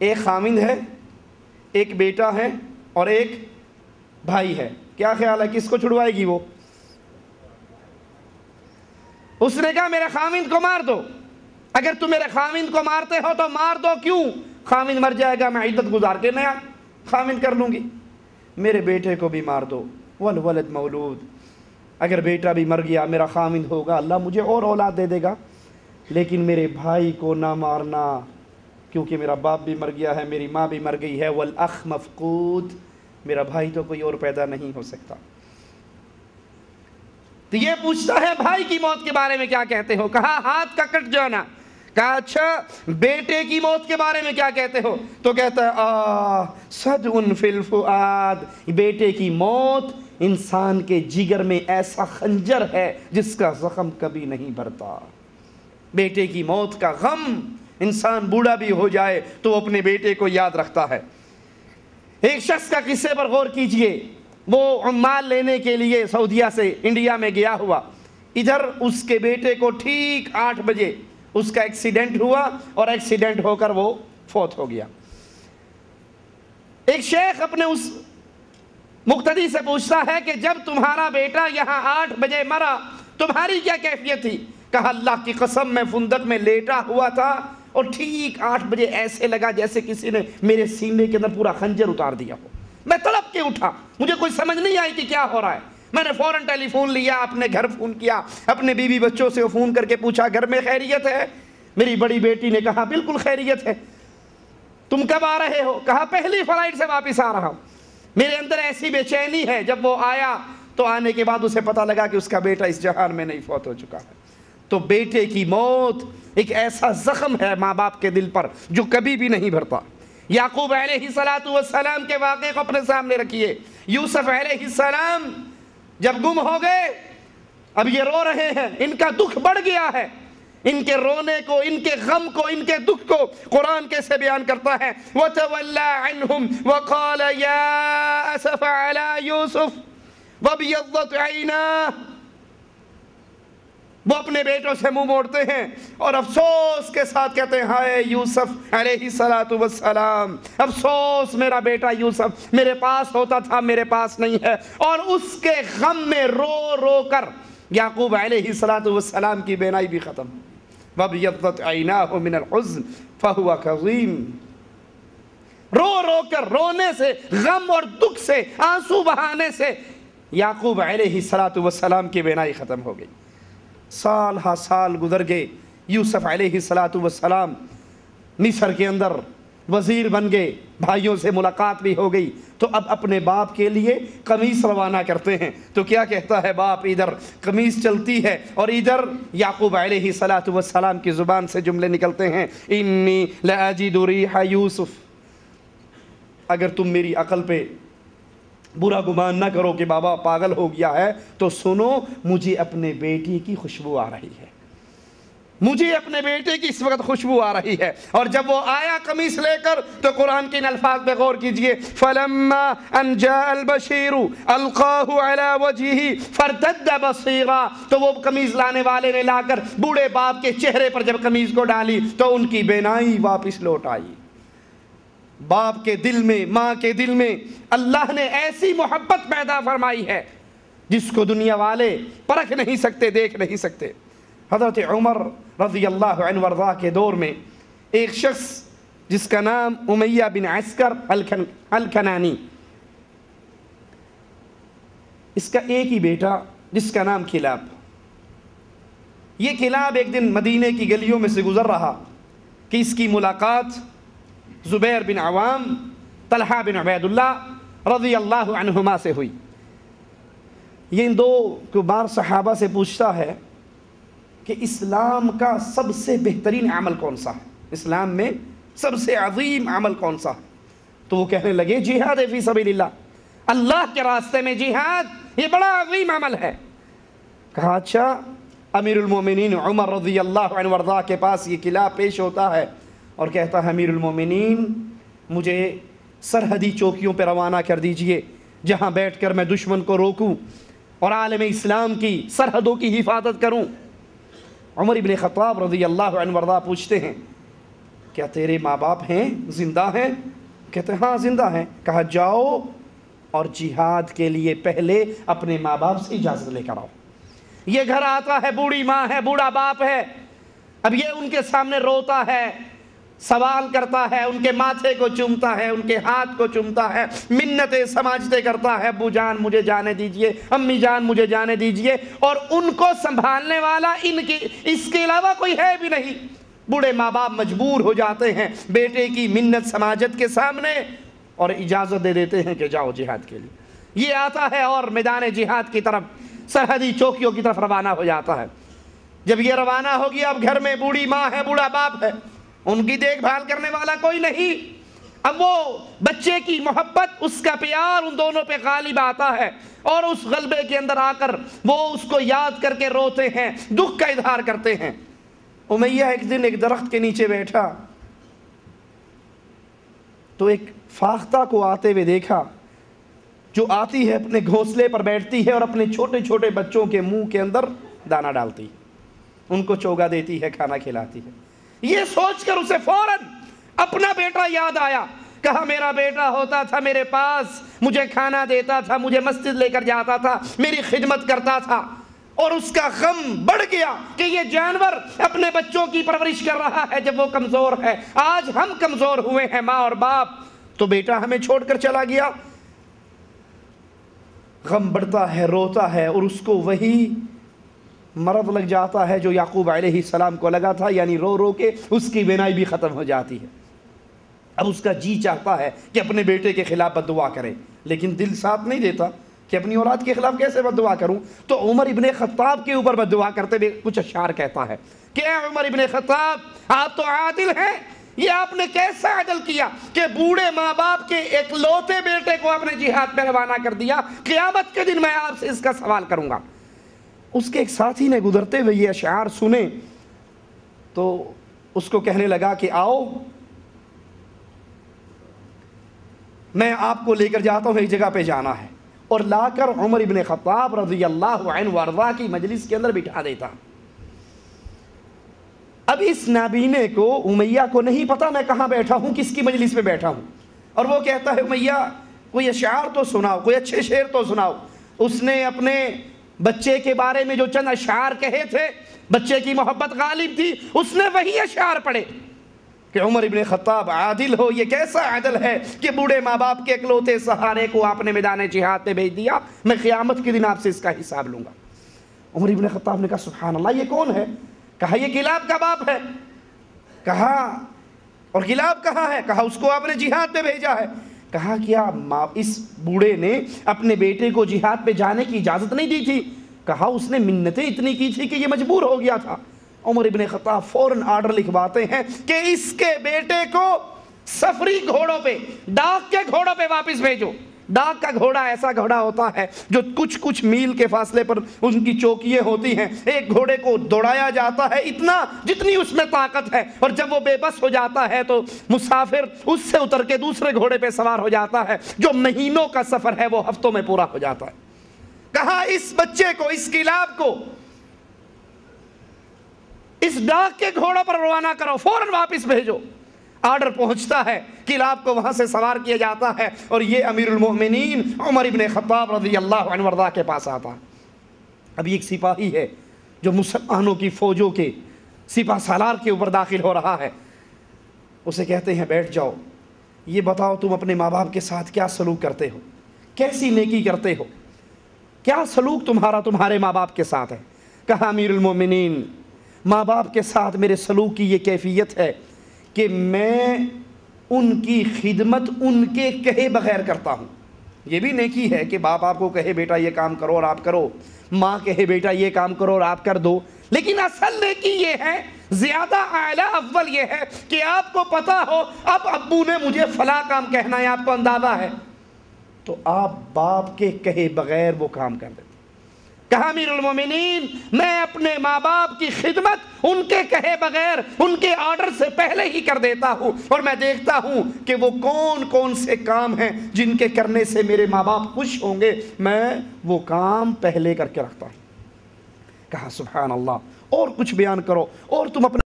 ایک خامند ہے، ایک بیٹا ہے اور ایک بھائی ہے، کیا خیال ہے کس کو چھڑوائے گی وہ؟ اس نے کہا میرے خامند کو مار دو، اگر تم میرے خامند کو مارتے ہو تو مار دو، کیوں؟ خامند مر جائے گا، میں عدت گزار کے نیا خامند کر لوں گی۔ میرے بیٹے کو بھی مار دو، والولد مولود، اگر بیٹا بھی مر گیا میرا خامند ہوگا، اللہ مجھے اور اولاد دے دے گا، لیکن میرے بھائی کو نہ مارنا کیونکہ میرا باپ بھی مر گیا ہے، میری ماں بھی مر گئی ہے، والاخ مفقود، میرا بھائی تو کوئی اور پیدا نہیں ہو سکتا۔ تو یہ پوچھتا ہے بھائی کی موت کے بارے میں کیا کہتے ہو؟ کہا ہاتھ کا کٹ جانا۔ کہا اچھا بیٹے کی موت کے بارے میں کیا کہتے ہو؟ تو کہتا ہے صدع فی الفؤاد، بیٹے کی موت انسان کے جگر میں ایسا خنجر ہے جس کا زخم کبھی نہیں بھرتا۔ بیٹے کی موت کا غم، انسان بوڑھا بھی ہو جائے تو وہ اپنے بیٹے کو یاد رکھتا ہے۔ ایک شخص کا قصے پر غور کیجئے، وہ عمال لینے کے لیے سعودیہ سے انڈیا میں گیا ہوا، ادھر اس کے بیٹے کو ٹھیک 8 بجے اس کا ایکسیڈنٹ ہوا اور ایکسیڈنٹ ہو کر وہ فوت ہو گیا۔ ایک شیخ اپنے اس مقتدی سے پوچھتا ہے کہ جب تمہارا بیٹا یہاں 8 بجے مرا تمہاری کیا کیفیت تھی؟ کہا اللہ کی قسم میں فندق میں لیٹا ہوا تھا اور ٹھیک 8 بجے ایسے لگا جیسے کسی نے میرے سینے کے اندر پورا خنجر اتار دیا ہو، میں تڑپ کے اٹھا، مجھے کوئی سمجھ نہیں آئی کہ کیا ہو رہا ہے۔ میں نے فوراً ٹیلی فون لیا، اپنے گھر فون کیا، اپنے بیوی بچوں سے فون کر کے پوچھا گھر میں خیریت ہے؟ میری بڑی بیٹی نے کہا بالکل خیریت ہے۔ تم کب آ رہے ہو؟ کہا پہلی فلائٹ سے واپس آ رہا ہوں۔ میرے اندر ایسی بے چینی ہے، جب وہ آیا تو آنے کے بعد اسے پتہ لگا کہ اس کا بیٹا اس جہان میں نہیں، فوت ہو چکا ہے۔ تو بیٹے کی موت ایک ایسا زخم ہے ماں باپ کے دل پر جو کبھی بھی نہیں بھرتا۔ یعقوب علیہ السلام کے واقعے کو اپنے سامنے رکھیے۔ یوسف علیہ السلام جب گم ہو گئے، اب یہ رو رہے ہیں، ان کا دکھ بڑھ گیا ہے، ان کے رونے کو، ان کے غم کو، ان کے دکھ کو قرآن کیسے بیان کرتا ہے؟ وَتَوَلَّى عَنْهُمْ وَقَالَ يَا أَسَفَ عَلَى يُوسُف وَابْيَضَّتْ عَيْنَاهُ، وہ اپنے بیٹوں سے منہ موڑتے ہیں اور افسوس کے ساتھ کہتے ہیں ہائے یوسف علیہ السلام، افسوس میرا بیٹا یوسف میرے پاس ہوتا تھا، میرے پاس نہیں ہے۔ اور اس کے غم میں رو رو کر یعقوب علیہ السلام کی بینائی بھی ختم۔ وَابْيَضَّتْ عَيْنَاهُ مِنَ الْحُزْنِ فَهُوَ كَظِيمٌ، رو رو کر، رونے سے، غم اور دکھ سے، آنسو بہانے سے یعقوب علیہ السلام کی بینائی ختم ہو گئی۔ سال ہا سال گزر گئے، یوسف علیہ السلام مصر کے اندر وزیر بن گئے، بھائیوں سے ملاقات بھی ہو گئی، تو اب اپنے باپ کے لیے قمیص روانہ کرتے ہیں۔ تو کیا کہتا ہے باپ؟ ادھر قمیص چلتی ہے اور ادھر یعقوب علیہ السلام کی زبان سے جملے نکلتے ہیں، انی لاجد ریح یوسف، اگر تم میری عقل پہ برا گمان نہ کرو کہ بابا پاگل ہو گیا ہے، تو سنو مجھے اپنے بیٹی کی خوشبو آ رہی ہے، مجھے اپنے بیٹے کی اس وقت خوشبو آ رہی ہے۔ اور جب وہ آیا قمیص لے کر تو قرآن کے ان الفاظ پہ غور کیجئے، فَلَمَّا أَنْ جَاءَ الْبَشِيرُ أَلْقَاهُ عَلَى وَجْهِهِ فَارْتَدَّ بَصِيرًا، تو وہ قمیص لانے والے نے لا کر بوڑھے باپ کے چہرے پر جب قمیص کو ڈالی تو ان کی بینائی واپس لوٹ آئی۔ باپ کے دل میں، ماں کے دل میں اللہ نے ایسی محبت پیدا فرمائی ہے جس کو دنیا والے پرکھ نہیں سکتے، دیکھ نہیں سکتے۔ حضرت عمر رضی اللہ عنہ وارضاہ کے دور میں ایک شخص جس کا نام امیہ بن عسکر الکنانی، اس کا ایک ہی بیٹا جس کا نام کلاب۔ یہ کلاب ایک دن مدینے کی گلیوں میں سے گزر رہا کہ اس کی ملاقات زبیر بن عوام، طلحہ بن عبید اللہ رضی اللہ عنہما سے ہوئی۔ یہ ان دو بار صحابہ سے پوچھتا ہے کہ اسلام کا سب سے بہترین عمل کون سا ہے، اسلام میں سب سے عظیم عمل کون سا ہے؟ تو وہ کہنے لگے جہاد فی سبیل اللہ، اللہ کے راستے میں جہاد یہ بڑا عظیم عمل ہے۔ کہا اچھا، امیر المومنین عمر رضی اللہ عنہ وارضاہ کے پاس یہ قلعہ پیش ہوتا ہے اور کہتا ہے امیر المومنین مجھے سرحدی چوکیوں پہ روانہ کر دیجئے جہاں بیٹھ کر میں دشمن کو روکوں اور عالم اسلام کی سرحدوں کی حفاظت کروں۔ عمر ابن خطاب رضی اللہ عنہ وارضاہ پوچھتے ہیں کیا تیرے ماں باپ ہیں، زندہ ہیں؟ کہتے ہاں زندہ ہیں۔ کہا جاؤ اور جہاد کے لیے پہلے اپنے ماں باپ سے اجازت لے کر آؤ۔ یہ گھر آتا ہے، بوڑھی ماں ہے، بوڑھا باپ ہے، اب یہ ان کے سامنے روتا ہے، سوال کرتا ہے، ان کے ماتھے کو چومتا ہے، ان کے ہاتھ کو چومتا ہے، منتیں سماجتیں کرتا ہے، ابو جان مجھے جانے دیجئے، امی جان مجھے جانے دیجئے، اور ان کو سنبھالنے والا اس کے علاوہ کوئی ہے بھی نہیں۔ بوڑھے ماں باپ مجبور ہو جاتے ہیں بیٹے کی منت سماجت کے سامنے اور اجازت دے دیتے ہیں کہ جاؤ جہاد کے لیے۔ یہ آتا ہے اور میدان جہاد کی طرف، سرحدی چوکیوں کی طرف روانہ ہو جاتا ہے۔ جب یہ روانہ ہو گیا، اب گھر میں بوڑھی ماں ہے، بوڑھا باپ ہے، ان کی دیکھ بھال کرنے والا کوئی نہیں۔ اب وہ بچے کی محبت، اس کا پیار ان دونوں پہ غالب آتا ہے، اور اس غلبے کے اندر آ کر وہ اس کو یاد کر کے روتے ہیں، دکھ کا اظہار کرتے ہیں۔ امیہ ایک دن ایک درخت کے نیچے بیٹھا تو ایک فاختہ کو آتے ہوئے دیکھا، جو آتی ہے اپنے گھونسلے پر بیٹھتی ہے اور اپنے چھوٹے چھوٹے بچوں کے منہ کے اندر دانہ ڈالتی ہے، ان کو چوگا دیتی ہے، کھانا کھلاتی ہے۔ یہ سوچ کر اسے فوراً اپنا بیٹا یاد آیا۔ کہا میرا بیٹا ہوتا تھا میرے پاس، مجھے کھانا دیتا تھا، مجھے مسجد لے کر جاتا تھا، میری خدمت کرتا تھا، اور اس کا غم بڑھ گیا کہ یہ جانور اپنے بچوں کی پرورش کر رہا ہے جب وہ کمزور ہے۔ آج ہم کمزور ہوئے ہیں ماں اور باپ، تو بیٹا ہمیں چھوڑ کر چلا گیا۔ غم بڑھتا ہے، روتا ہے، اور اس کو وہی مرض لگ جاتا ہے جو یعقوب علیہ السلام کو لگا تھا، یعنی رو رو کے اس کی بینائی بھی ختم ہو جاتی ہے۔ اب اس کا جی چاہتا ہے کہ اپنے بیٹے کے خلاف بد دعا کرے، لیکن دل ساتھ نہیں دیتا کہ اپنی اولاد کے خلاف کیسے بد دعا کروں۔ تو عمر ابن خطاب کے اوپر بد دعا کرتے ہوئے کچھ اشعار کہتا ہے کہ اے عمر ابن خطاب، آپ تو عادل ہیں، یہ آپ نے کیسا عدل کیا کہ بوڑھے ماں باپ کے ایک لوتے بیٹے کو آپ نے جہاد پہ روانہ کر دیا، قیامت کے دن میں آپ سے اس کا سوال کروں گا۔ اس کے ایک ساتھی نے گزرتے ہوئے یہ اشعار سنے تو اس کو کہنے لگا کہ آؤ میں آپ کو لے کر جاتا ہوں، ایک جگہ پہ جانا ہے، اور لا کر عمر ابن خطاب رضی اللہ عنہ وارضا کی مجلس کے اندر بٹھا دیتا۔ اب اس نابینے کو، امیہ کو نہیں پتا میں کہاں بیٹھا ہوں، کس کی مجلس میں بیٹھا ہوں، اور وہ کہتا ہے امیہ کوئی اشعار تو سناؤ، کوئی اچھے شعر تو سناؤ۔ اس نے اپنے بچے کے بارے میں جو چند اشعار کہے تھے، بچے کی محبت غالب تھی، اس نے وہی اشعار پڑھے کہ عمر ابن خطاب عادل ہو، یہ کیسا عدل ہے کہ بوڑھے ماں باپ کے اکلوتے سہارے کو آپ نے میدان جہاد پہ بھیج دیا، میں قیامت کے دن آپ سے اس کا حساب لوں گا۔ عمر ابن خطاب نے کہا سبحان اللہ، یہ کون ہے؟ کہا یہ کلاب کا باپ ہے۔ کہا اور کلاب کہاں ہے؟ کہا اس کو آپ نے جہاد پہ بھیجا ہے۔ کہا کیا اس بوڑھے نے اپنے بیٹے کو جہاد پہ جانے کی اجازت نہیں دی تھی؟ کہا اس نے منتیں اتنی کی تھی کہ یہ مجبور ہو گیا تھا۔ عمر ابن خطاب فوراً آرڈر لکھواتے ہیں کہ اس کے بیٹے کو سفری گھوڑوں پہ، ڈاک کے گھوڑوں پہ واپس بھیجو۔ ڈاک کا گھوڑا ایسا گھوڑا ہوتا ہے جو کچھ میل کے فاصلے پر ان کی چوکیاں ہوتی ہیں، ایک گھوڑے کو دوڑایا جاتا ہے اتنا جتنی اس میں طاقت ہے، اور جب وہ بے بس ہو جاتا ہے تو مسافر اس سے اتر کے دوسرے گھوڑے پہ سوار ہو جاتا ہے، جو مہینوں کا سفر ہے وہ ہفتوں میں پورا ہو جاتا ہے۔ کہا اس بچے کو، اس کلاب کو اس ڈاک کے گھوڑوں پر روانہ کرو، فوراً واپس بھیجو۔ آرڈر پہنچتا ہے، کلاب کو وہاں سے سوار کیا جاتا ہے، اور یہ امیر المؤمنین عمر ابن خطاب رضی اللہ عنہ وارضا کے پاس آتا۔ اب ایک سپاہی ہے جو مسلمانوں کی فوجوں کے سپہ سالار کے اوپر داخل ہو رہا ہے، اسے کہتے ہیں بیٹھ جاؤ، یہ بتاؤ تم اپنے ماں باپ کے ساتھ کیا سلوک کرتے ہو، کیسی نیکی کرتے ہو، کیا سلوک تمہارے ماں باپ کے ساتھ ہے؟ کہا امیر المومنین، ماں باپ کے ساتھ میرے سلوک کی یہ کیفیت ہے کہ میں ان کی خدمت ان کے کہے بغیر کرتا ہوں۔ یہ بھی نیکی ہے کہ باپ آپ کو کہے بیٹا یہ کام کرو اور آپ کرو، ماں کہے بیٹا یہ کام کرو اور آپ کر دو، لیکن اصل نیکی یہ ہے، زیادہ اعلیٰ افضل یہ ہے کہ آپ کو پتا ہو اب ابو نے مجھے فلاں کام کہنا ہے، آپ کو اندازہ ہے، تو آپ باپ کے کہے بغیر وہ کام کر دیتے۔ کہا امیر المومنین، میں اپنے ماں باپ کی خدمت ان کے کہے بغیر، ان کے آرڈر سے پہلے ہی کر دیتا ہوں، اور میں دیکھتا ہوں کہ وہ کون کون سے کام ہیں جن کے کرنے سے میرے ماں باپ خوش ہوں گے، میں وہ کام پہلے کر کے رکھتا ہوں۔ کہا سبحان اللہ، اور کچھ بیان کرو، اور تم اپنے